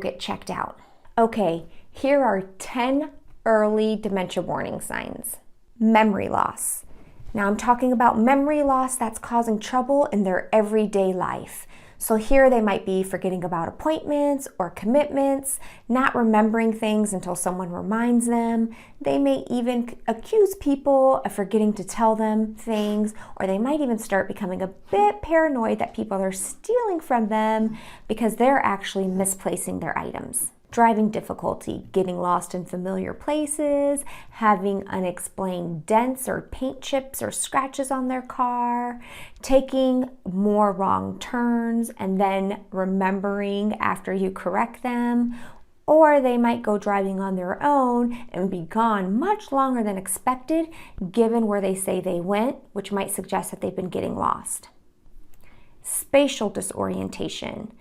get checked out. Okay, here are 10 early dementia warning signs. Memory loss. Now I'm talking about memory loss that's causing trouble in their everyday life. So here they might be forgetting about appointments or commitments, not remembering things until someone reminds them. They may even accuse people of forgetting to tell them things, or they might even start becoming a bit paranoid that people are stealing from them because they're actually misplacing their items. Driving difficulty, getting lost in familiar places, having unexplained dents or paint chips or scratches on their car, taking more wrong turns and then remembering after you correct them, or they might go driving on their own and be gone much longer than expected given where they say they went, which might suggest that they've been getting lost. Spatial disorientation.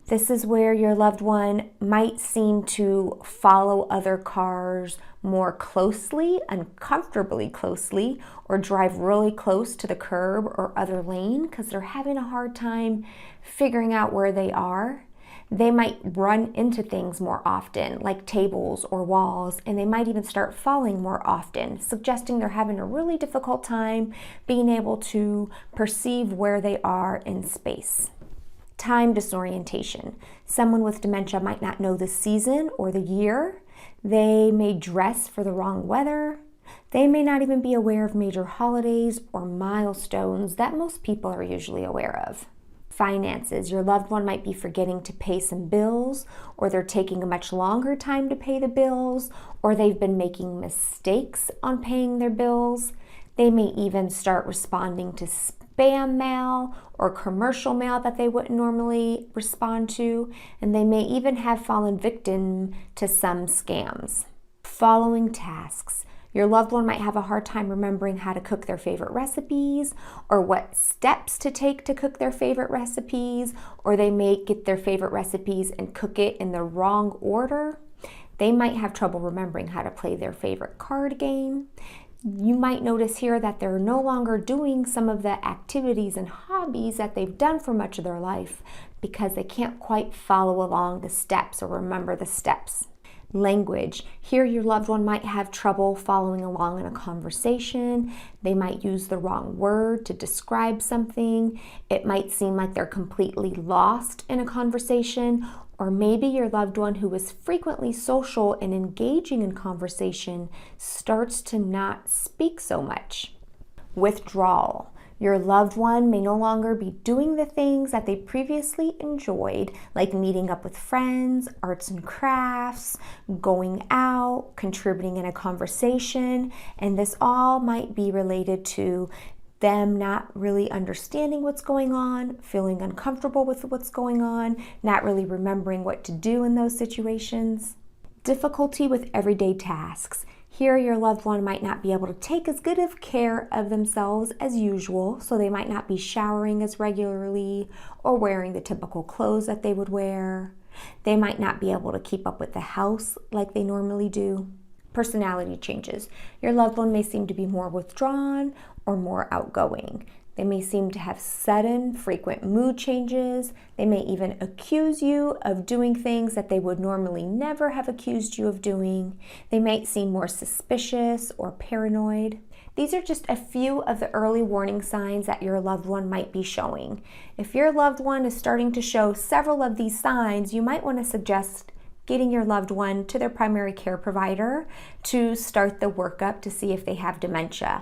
This is where your loved one might seem to follow other cars more closely, uncomfortably closely, or drive really close to the curb or other lane because they're having a hard time figuring out where they are. They might run into things more often, like tables or walls, and they might even start falling more often, suggesting they're having a really difficult time being able to perceive where they are in space. Time disorientation. Someone with dementia might not know the season or the year. They may dress for the wrong weather. They may not even be aware of major holidays or milestones that most people are usually aware of. Finances. Your loved one might be forgetting to pay some bills, or they're taking a much longer time to pay the bills, or they've been making mistakes on paying their bills. They may even start responding to spam mail or commercial mail that they wouldn't normally respond to, and they may even have fallen victim to some scams. Following tasks. Your loved one might have a hard time remembering how to cook their favorite recipes or what steps to take to cook their favorite recipes, or they may get their favorite recipes and cook it in the wrong order. They might have trouble remembering how to play their favorite card game. You might notice here that they're no longer doing some of the activities and hobbies that they've done for much of their life because they can't quite follow along the steps or remember the steps. Language. Here your loved one might have trouble following along in a conversation. They might use the wrong word to describe something. It might seem like they're completely lost in a conversation, or maybe your loved one who is frequently social and engaging in conversation starts to not speak so much. Withdrawal. Your loved one may no longer be doing the things that they previously enjoyed, like meeting up with friends, arts and crafts, going out, contributing in a conversation, and this all might be related to them not really understanding what's going on, feeling uncomfortable with what's going on, not really remembering what to do in those situations. Difficulty with everyday tasks. Here your loved one might not be able to take as good of care of themselves as usual, so they might not be showering as regularly or wearing the typical clothes that they would wear. They might not be able to keep up with the house like they normally do. Personality changes. Your loved one may seem to be more withdrawn or more outgoing. They may seem to have sudden, frequent mood changes. They may even accuse you of doing things that they would normally never have accused you of doing. They might seem more suspicious or paranoid. These are just a few of the early warning signs that your loved one might be showing. If your loved one is starting to show several of these signs, you might want to suggest getting your loved one to their primary care provider to start the workup to see if they have dementia.